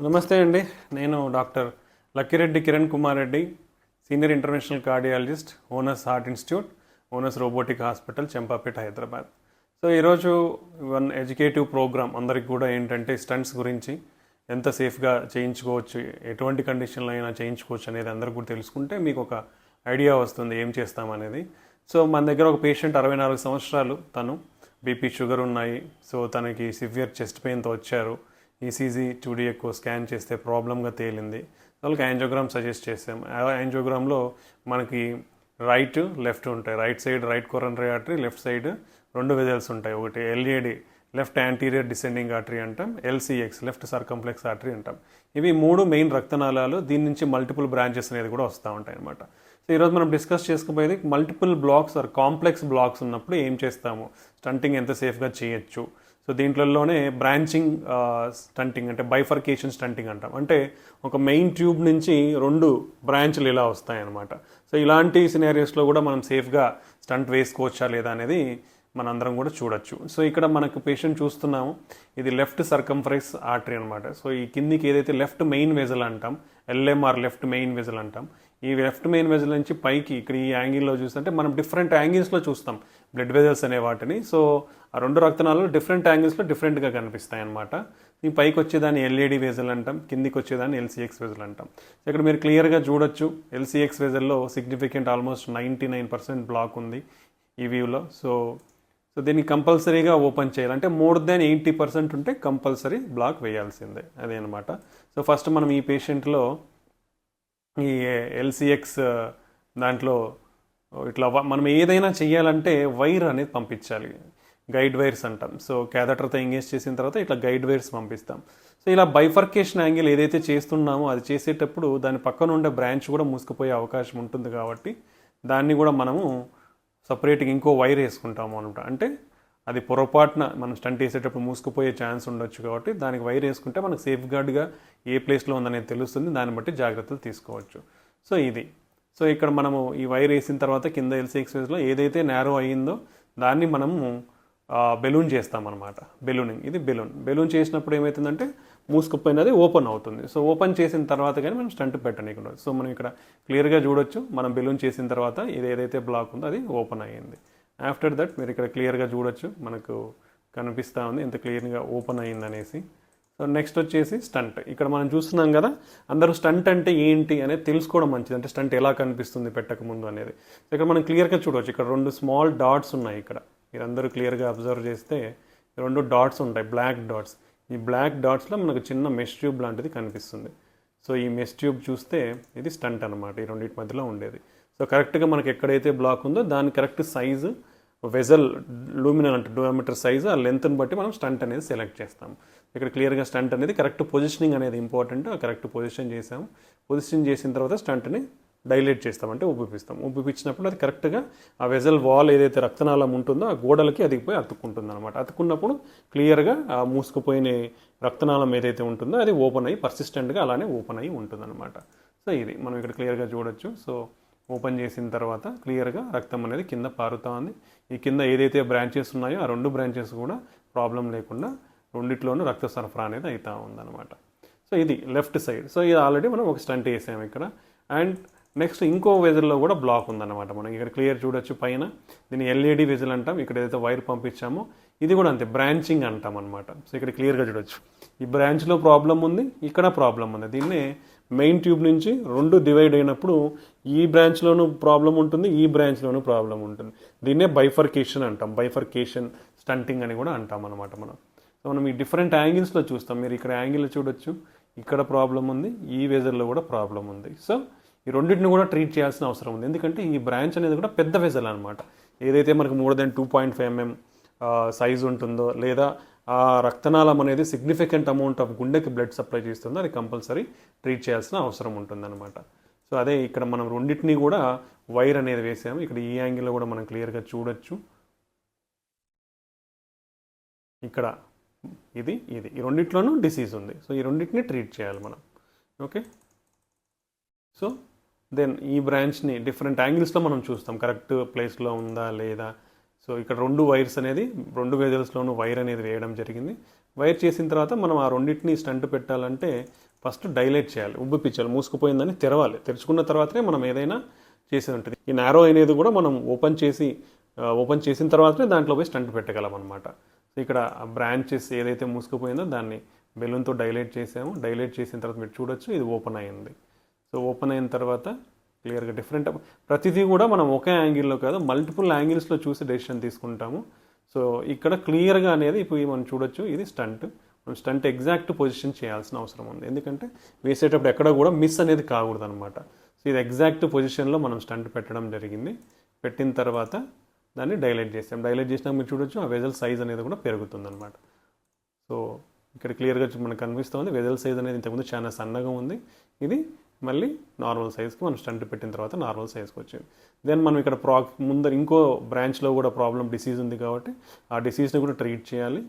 నమస్తే అండి. నేను doctor Lakkireddy Kiran Kumar Reddy, senior international cardiologist, owners heart institute, owners robotic hospital, Champapet, Hyderabad. So ఈరోజు వన్ ఎడ్యుకేటివ్ ప్రోగ్రామ్ అందరికి కూడా ఏంటంటే స్టంట్స్ గురించి ఎంత సేఫ్గా చేయించుకోవచ్చు, ఎటువంటి కండిషన్లో అయినా చేయించుకోవచ్చు అనేది అందరికి కూడా తెలుసుకుంటే మీకు ఒక ఐడియా వస్తుంది ఏం చేస్తామనేది. సో మన దగ్గర ఒక పేషెంట్ 64 సంవత్సరాలు, తను బీపీ షుగర్ ఉన్నాయి. సో తనకి సివియర్ చెస్ట్ పెయిన్తో వచ్చారు. ఈసీజీ 2D ఎక్కువ స్కాన్ చేస్తే ప్రాబ్లంగా తేలింది. వాళ్ళకి యాంజియోగ్రామ్ సజెస్ట్ చేసాం. యాంజియోగ్రామ్లో మనకి రైట్ లెఫ్ట్ ఉంటాయి. Right side right coronary artery, left side 2 vessels ఉంటాయి. ఒకటి LAD left anterior descending artery అంటాం, ఎల్సిఎక్స్ లెఫ్ట్ సర్కంప్లెక్స్ ఆర్టరీ అంటాం. ఇవి 3 మెయిన్ రక్తనాళాలు. దీని నుంచి మల్టిపుల్ బ్రాంచెస్ అనేది కూడా వస్తూ ఉంటాయి అన్నమాట. సో ఈరోజు మనం డిస్కస్ చేసుకోబోయేది multiple blocks or complex blocks ఉన్నప్పుడు ఏం చేస్తాము, స్టంటింగ్ ఎంత సేఫ్గా చేయొచ్చు. సో దీంట్లోనే బ్రాంచింగ్ స్టంటింగ్ అంటే బైఫర్కేషన్ స్టంటింగ్ అంటాం. అంటే ఒక మెయిన్ ట్యూబ్ నుంచి 2 బ్రాంచ్లు ఇలా వస్తాయన్నమాట. సో ఇలాంటి సినారియోస్లో కూడా మనం సేఫ్గా స్టంట్ వేసుకోవచ్చా లేదా అనేది మనందరం కూడా చూడొచ్చు. సో ఇక్కడ మనకు పేషెంట్ చూస్తున్నాము, ఇది లెఫ్ట్ సర్కంఫరెన్స్ ఆర్టరీ అనమాట. సో ఈ కిందికి ఏదైతే లెఫ్ట్ మెయిన్ వెజల్ అంటాం, ఎల్ఎంఆర్ లెఫ్ట్ మెయిన్ వెజల్ అంటాం. ఈ లెఫ్ట్ మెయిన్ వెజల్ నుంచి పైకి ఇక్కడ ఈ యాంగిల్లో చూస్తుంటే మనం డిఫరెంట్ యాంగిల్స్లో చూస్తాం బ్లడ్ వెజల్స్ అనే వాటిని. సో ఆ 2 రక్తనాళాలు డిఫరెంట్ యాంగిల్స్లో డిఫరెంట్గా కనిపిస్తాయి అనమాట. ఈ పైకి వచ్చేదాన్ని ఎల్ఏడి వెజల్ అంటాం, కిందికి వచ్చేదాన్ని ఎల్సిఎక్స్ వెజల్ అంటాం. సో ఇక్కడ మీరు క్లియర్గా చూడొచ్చు, ఎల్సిఎక్స్ వెజల్లో సిగ్నిఫికెంట్ ఆల్మోస్ట్ 99% బ్లాక్ ఉంది ఈ వ్యూలో. సో దీన్ని కంపల్సరీగా ఓపెన్ చేయాలి. అంటే మోర్ దాన్ 80% ఉంటే కంపల్సరీ బ్లాక్ వేయాల్సిందే, అదే అనమాట. సో ఫస్ట్ మనం ఈ పేషెంట్లో ఈ ఎల్సిఎక్స్ దాంట్లో ఇట్లా మనం ఏదైనా చేయాలంటే వైర్ అనేది పంపించాలి, గైడ్ వైర్స్ అంటాం. సో క్యాథటర్తో ఎంగేజ్ చేసిన తర్వాత ఇట్లా గైడ్ వైర్స్ పంపిస్తాం. సో ఇలా బైఫర్కేషన్ యాంగిల్ ఏదైతే చేస్తున్నామో అది చేసేటప్పుడు దాని పక్కన ఉండే బ్రాంచ్ కూడా మూసుకుపోయే అవకాశం ఉంటుంది. కాబట్టి దాన్ని కూడా మనము సపరేట్గా ఇంకో వైర్ వేసుకుంటాము అనమాట. అంటే అది పొరపాటున మనం స్టంట్ వేసేటప్పుడు మూసుకుపోయే ఛాన్స్ ఉండొచ్చు. కాబట్టి దానికి వైర్ వేసుకుంటే మనకు సేఫ్ గార్డ్గా ఏ ప్లేస్లో ఉందనేది తెలుస్తుంది. దాన్ని బట్టి జాగ్రత్తలు తీసుకోవచ్చు. సో ఇది ఇక్కడ మనము ఈ వైర్ వేసిన తర్వాత కింద ఎల్సిఎక్స్ వేజ్లో ఏదైతే నేరో అయ్యిందో దాన్ని మనము బెలూన్ చేస్తామన్నమాట. బెలూనింగ్, ఇది బెలూన్ చేసినప్పుడు ఏమవుతుందంటే మూసుకుపోయినది ఓపెన్ అవుతుంది. సో ఓపెన్ చేసిన తర్వాత కానీ మనం స్టంట్ పెట్టనీయకుండా. సో మనం ఇక్కడ క్లియర్గా చూడొచ్చు, మనం బెలూన్ చేసిన తర్వాత ఇది ఏదైతే బ్లాక్ ఉందో అది ఓపెన్ అయ్యింది. ఆఫ్టర్ దట్ మీరు ఇక్కడ క్లియర్గా చూడొచ్చు, మనకు కనిపిస్తూ ఉంది ఎంత క్లియర్గా ఓపెన్ అయ్యింది అనేసి. సో నెక్స్ట్ వచ్చేసి స్టంట్. ఇక్కడ మనం చూస్తున్నాం కదా, అందరూ స్టంట్ అంటే ఏంటి అనేది తెలుసుకోవడం మంచిది. అంటే స్టంట్ ఎలా కనిపిస్తుంది పెట్టకముందు అనేది. సో ఇక్కడ మనం క్లియర్గా చూడవచ్చు, ఇక్కడ 2 స్మాల్ డాట్స్ ఉన్నాయి. ఇక్కడ మీరందరూ క్లియర్గా అబ్జర్వ్ చేస్తే 2 డాట్స్ ఉంటాయి, బ్లాక్ డాట్స్. ఈ బ్లాక్ డాట్స్లో మనకు చిన్న మెష్ ట్యూబ్ లాంటిది కనిపిస్తుంది. సో ఈ మెష్ ట్యూబ్ చూస్తే ఇది స్టంట్ అనమాట, ఈ రెండింటి మధ్యలో ఉండేది. సో కరెక్ట్గా మనకి ఎక్కడైతే బ్లాక్ ఉందో దాని కరెక్ట్ సైజు వెజల్ లూమినల్ అంటే డయామీటర్ సైజు ఆ లెంత్ని బట్టి మనం స్టంట్ అనేది సెలెక్ట్ చేస్తాం. ఇక్కడ క్లియర్గా స్టంట్ అనేది కరెక్ట్ పొజిషనింగ్ అనేది ఇంపార్టెంట్. ఆ కరెక్ట్ పొజిషన్ చేసాము. పొజిషన్ చేసిన తర్వాత స్టంట్ని డైలేట్ చేస్తామంటే ఉబ్బిపిస్తాం. ఉబ్బిపించినప్పుడు అది కరెక్ట్గా ఆ వెజల్ వాల్ ఏదైతే రక్తనాళం ఉంటుందో ఆ గోడలకి అది పోయి అతుక్కుంటుంది అనమాట. అతుక్కున్నప్పుడు క్లియర్గా ఆ మూసుకుపోయిన రక్తనాళం ఏదైతే ఉంటుందో అది ఓపెన్ అయ్యి పర్సిస్టెంట్గా అలానే ఓపెన్ అయ్యి ఉంటుందన్నమాట. సో ఇది మనం ఇక్కడ క్లియర్గా చూడొచ్చు. సో ఓపెన్ చేసిన తర్వాత క్లియర్గా రక్తం అనేది కింద పారుతూ ఉంది. ఈ కింద ఏదైతే బ్రాంచెస్ ఉన్నాయో ఆ 2 బ్రాంచెస్ కూడా ప్రాబ్లం లేకుండా రెండిట్లోనూ రక్త సరఫరా అనేది అవుతూ ఉందన్నమాట. సో ఇది లెఫ్ట్ సైడ్. సో ఇది ఆల్రెడీ మనం ఒక స్టంట్ వేసాము ఇక్కడ. అండ్ నెక్స్ట్ ఇంకో వెజల్లో కూడా బ్లాక్ ఉందన్నమాట. మనం ఇక్కడ క్లియర్ చూడొచ్చు పైన. దీన్ని ఎల్ఏడి వెజల్ అంటాం. ఇక్కడ ఏదైతే వైర్ పంపించామో ఇది కూడా అంతే, బ్రాంచింగ్ అంటాం అనమాట. సో ఇక్కడ క్లియర్గా చూడొచ్చు, ఈ బ్రాంచ్లో ప్రాబ్లం ఉంది, ఇక్కడ ప్రాబ్లం ఉంది. దీన్నే మెయిన్ ట్యూబ్ నుంచి 2 డివైడ్ అయినప్పుడు ఈ బ్రాంచ్లోనూ ప్రాబ్లం ఉంటుంది, ఈ బ్రాంచ్లోనూ ప్రాబ్లం ఉంటుంది. దీన్నే బైఫర్కేషన్ అంటాం. బైఫర్కేషన్ స్టంటింగ్ అని కూడా అంటాం అనమాట మనం. సో మనం ఈ డిఫరెంట్ యాంగిల్స్లో చూస్తాం. మీరు ఇక్కడ యాంగిల్లో చూడొచ్చు, ఇక్కడ ప్రాబ్లం ఉంది, ఈ వెజల్లో కూడా ప్రాబ్లం ఉంది. సో ఈ రెండింటిని కూడా ట్రీట్ చేయాల్సిన అవసరం ఉంది. ఎందుకంటే ఈ బ్రాంచ్ అనేది కూడా పెద్ద వెజల్ అనమాట. ఏదైతే మనకు మోర్ దెన్ 2.5 mm సైజ్ ఉంటుందో, లేదా ఆ రక్తనాళం అనేది సిగ్నిఫికెంట్ అమౌంట్ ఆఫ్ గుండెకి బ్లడ్ సప్లై చేస్తుందో అది కంపల్సరీ ట్రీట్ చేయాల్సిన అవసరం ఉంటుందన్నమాట. సో అదే ఇక్కడ మనం రెండింటినీ కూడా వైర్ అనేది వేసాము. ఇక్కడ ఈ యాంగిల్లో కూడా మనం క్లియర్గా చూడొచ్చు. ఇక్కడ ఇది ఈ రెండిట్లోనూ డిసీజ్ ఉంది. సో ఈ రెండింటిని ట్రీట్ చేయాలి మనం. ఓకే, సో దెన్ ఈ బ్రాంచ్ని డిఫరెంట్ యాంగిల్స్లో మనం చూస్తాం, కరెక్ట్ ప్లేస్లో ఉందా లేదా. సో ఇక్కడ 2 వైర్స్ అనేది 2 వెజల్స్లోనూ వైర్ అనేది వేయడం జరిగింది. వైర్ చేసిన తర్వాత మనం ఆ రెండింటిని స్టంట్ పెట్టాలంటే ఫస్ట్ డైలేట్ చేయాలి, ఉబ్బిపించాలి, మూసుకుపోయిందని తెరవాలి. తెరుచుకున్న తర్వాతనే మనం ఏదైనా చేసేది ఉంటుంది. ఈ నారో అనేది కూడా మనం ఓపెన్ చేసిన తర్వాతనే దాంట్లో పోయి స్టంట్ పెట్టగలం అనమాట. సో ఇక్కడ బ్రాంచెస్ ఏదైతే మూసుకుపోయిందో దాన్ని బెలూన్తో డైలేట్ చేసాము. డైలేట్ చేసిన తర్వాత మీరు చూడొచ్చు ఇది ఓపెన్ అయింది. సో ఓపెన్ అయిన తర్వాత క్లియర్గా డిఫరెంట్ ప్రతిదీ కూడా మనం ఒకే యాంగిల్లో కాదు మల్టిపుల్ యాంగిల్స్లో చూసి డెసిషన్ తీసుకుంటాము. సో ఇక్కడ క్లియర్గా అనేది ఇప్పుడు మనం చూడొచ్చు ఇది స్టంట్. మనం స్టంట్ ఎగ్జాక్ట్ పొజిషన్ చేయాల్సిన అవసరం ఉంది, ఎందుకంటే వేసేటప్పుడు ఎక్కడ కూడా మిస్ అనేది కాకూడదు అనమాట. సో ఇది ఎగ్జాక్ట్ పొజిషన్లో మనం స్టంట్ పెట్టడం జరిగింది. పెట్టిన తర్వాత దాన్ని డైలేట్ చేసాం. డైలేట్ చేసినాక మీరు చూడొచ్చు ఆ వెజల్ సైజ్ అనేది కూడా పెరుగుతుంది అనమాట. సో ఇక్కడ క్లియర్గా మనకు కనిపిస్తుంది వెజల్ సైజ్ అనేది ఇంతకుముందు చాలా సన్నగా ఉంది, ఇది మళ్ళీ నార్మల్ సైజ్కి మనం స్టంట్ పెట్టిన తర్వాత నార్మల్ సైజ్కి వచ్చింది. దెన్ మనం ఇక్కడ ముందర ఇంకో బ్రాంచ్లో కూడా డిసీజ్ ఉంది కాబట్టి ఆ డిసీజ్ని కూడా ట్రీట్ చేయాలి.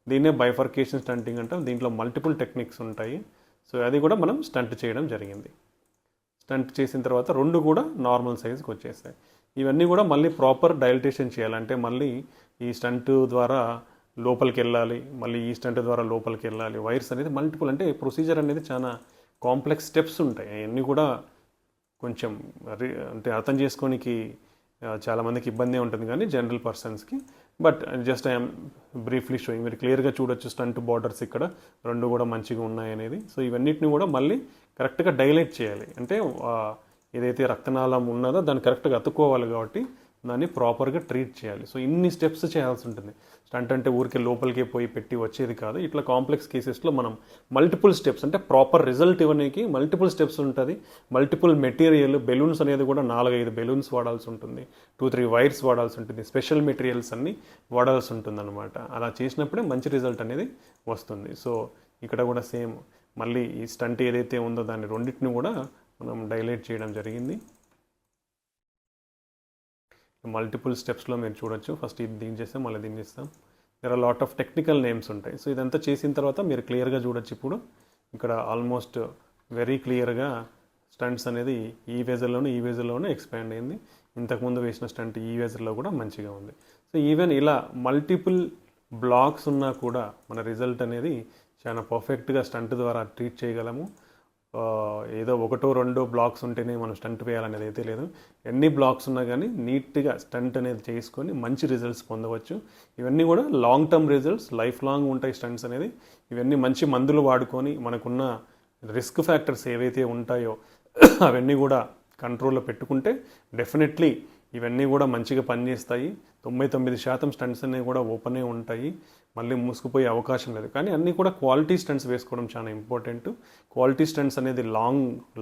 దీన్నే బైఫర్కేషన్ స్టంటింగ్ అంటాం. దీంట్లో మల్టిపుల్ టెక్నిక్స్ ఉంటాయి. సో అది కూడా మనం స్టంట్ చేయడం జరిగింది. స్టంట్ చేసిన తర్వాత 2 కూడా నార్మల్ సైజ్కి వచ్చేస్తాయి. ఇవన్నీ కూడా మళ్ళీ ప్రాపర్ డైలటేషన్ చేయాలి, అంటే మళ్ళీ ఈ స్టంట్ ద్వారా లోపలికి వెళ్ళాలి, మళ్ళీ ఈ స్టంట్ ద్వారా లోపలికి వెళ్ళాలి. వైర్స్ అనేది మల్టిపుల్, అంటే ప్రొసీజర్ అనేది చాలా కాంప్లెక్స్ స్టెప్స్ ఉంటాయి. అవన్నీ కూడా కొంచెం అంటే అర్థం చేసుకోనికి చాలామందికి ఇబ్బంది ఉంటుంది కానీ జనరల్ పర్సన్స్కి. But just I'm briefly showing. మీరు క్లియర్గా చూడొచ్చు స్టంట్ బార్డర్స్ ఇక్కడ 2 కూడా మంచిగా ఉన్నాయనేది. సో ఇవన్నిటిని కూడా మళ్ళీ కరెక్ట్గా డైలేట్ చేయాలి, అంటే ఏదైతే రక్తనాళం ఉన్నదో దాన్ని కరెక్ట్గా అతుక్కోవాలి కాబట్టి దాన్ని ప్రాపర్గా ట్రీట్ చేయాలి. సో ఇన్ని స్టెప్స్ చేయాల్సి ఉంటుంది. స్టంట్ అంటే ఊరికే లోపలికి పోయి పెట్టి వచ్చేది కాదు. ఇట్లా కాంప్లెక్స్ కేసెస్లో మనం మల్టిపుల్ స్టెప్స్, అంటే ప్రాపర్ రిజల్ట్ ఇవ్వడానికి మల్టిపుల్ స్టెప్స్ ఉంటుంది. మల్టిపుల్ మెటీరియల్, బెలూన్స్ అనేది కూడా 4-5 బెలూన్స్ వాడాల్సి ఉంటుంది, 2-3 వైర్స్ వాడాల్సి ఉంటుంది, స్పెషల్ మెటీరియల్స్ అన్నీ వాడాల్సి ఉంటుంది అనమాట. అలా చేసినప్పుడే మంచి రిజల్ట్ అనేది వస్తుంది. సో ఇక్కడ కూడా సేమ్ మళ్ళీ ఈ స్టంట్ ఏదైతే ఉందో దాన్ని రెండింటిని కూడా మనం డైలేట్ చేయడం జరిగింది. మల్టిపుల్ స్టెప్స్లో మీరు చూడొచ్చు. ఫస్ట్ ఇది దీన్ని చేస్తాం, మళ్ళీ దీన్ని చేస్తాం. There are lot of technical names ఉంటాయి. సో ఇదంతా చేసిన తర్వాత మీరు క్లియర్గా చూడొచ్చు. ఇప్పుడు ఇక్కడ ఆల్మోస్ట్ వెరీ క్లియర్గా స్టంట్స్ అనేది ఈ వెజల్లోనే ఎక్స్పాండ్ అయింది. ఇంతకుముందు వేసిన స్టంట్ ఈ వెజల్లో కూడా మంచిగా ఉంది. సో ఈవెన్ ఇలా మల్టిపుల్ బ్లాక్స్ ఉన్నా కూడా మన రిజల్ట్ అనేది చాలా పర్ఫెక్ట్గా స్టంట్ ద్వారా ట్రీట్ చేయగలము. ఏదో 1-2 బ్లాక్స్ ఉంటేనే మనం స్టంట్ వేయాలనేది అయితే లేదు. ఎన్ని బ్లాక్స్ ఉన్నా కానీ నీట్గా స్టంట్ అనేది చేసుకొని మంచి రిజల్ట్స్ పొందవచ్చు. ఇవన్నీ కూడా long term results, life long ఉంటాయి స్టంట్స్ అనేది. ఇవన్నీ మంచి మందులు వాడుకొని మనకున్న రిస్క్ ఫ్యాక్టర్స్ ఏవైతే ఉంటాయో అవన్నీ కూడా కంట్రోల్లో పెట్టుకుంటే డెఫినెట్లీ ఇవన్నీ కూడా మంచిగా పనిచేస్తాయి. 99% స్టంట్స్ అనేవి కూడా ఓపెనే ఉంటాయి, మళ్ళీ మూసుకుపోయే అవకాశం లేదు. కానీ అన్నీ కూడా క్వాలిటీ స్టంట్స్ వేసుకోవడం చాలా ఇంపార్టెంట్. క్వాలిటీ స్టంట్స్ అనేది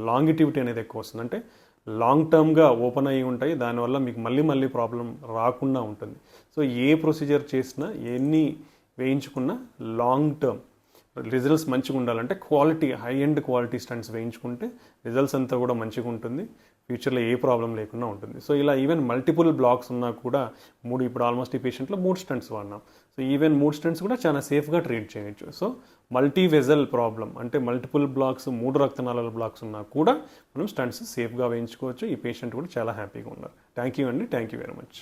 లాంగిటివిటీ అనేది ఎక్కువ వస్తుంది, అంటే లాంగ్ టర్మ్గా ఓపెన్ అయ్యి ఉంటాయి. దానివల్ల మీకు మళ్ళీ ప్రాబ్లం రాకుండా ఉంటుంది. సో ఏ ప్రొసీజర్ చేసినా ఎన్ని వేయించుకున్నా లాంగ్ టర్మ్ రిజల్ట్స్ మంచిగా ఉండాలంటే quality, high end quality stents వేయించుకుంటే రిజల్ట్స్ అంతా కూడా మంచిగా ఉంటుంది, ఫ్యూచర్లో ఏ ప్రాబ్లం లేకుండా ఉంటుంది. సో ఇలా ఈవెన్ మల్టిపుల్ బ్లాక్స్ ఉన్నా కూడా ఇప్పుడు ఆల్మోస్ట్ ఈ పేషెంట్లో 3 స్టంట్స్ వాడినాం. సో ఈవెన్ 3 స్టంట్స్ కూడా చాలా సేఫ్గా ట్రీట్ చేయొచ్చు. సో మల్టీ వెజల్ ప్రాబ్లం అంటే మల్టిపుల్ బ్లాక్స్, 3 రక్తనాళాల బ్లాక్స్ ఉన్నా కూడా మనం స్టంట్స్ సేఫ్గా వేయించుకోవచ్చు. ఈ పేషెంట్ కూడా చాలా హ్యాపీగా ఉన్నారు. థ్యాంక్ యూ అండి, థ్యాంక్ యూ వెరీ మచ్.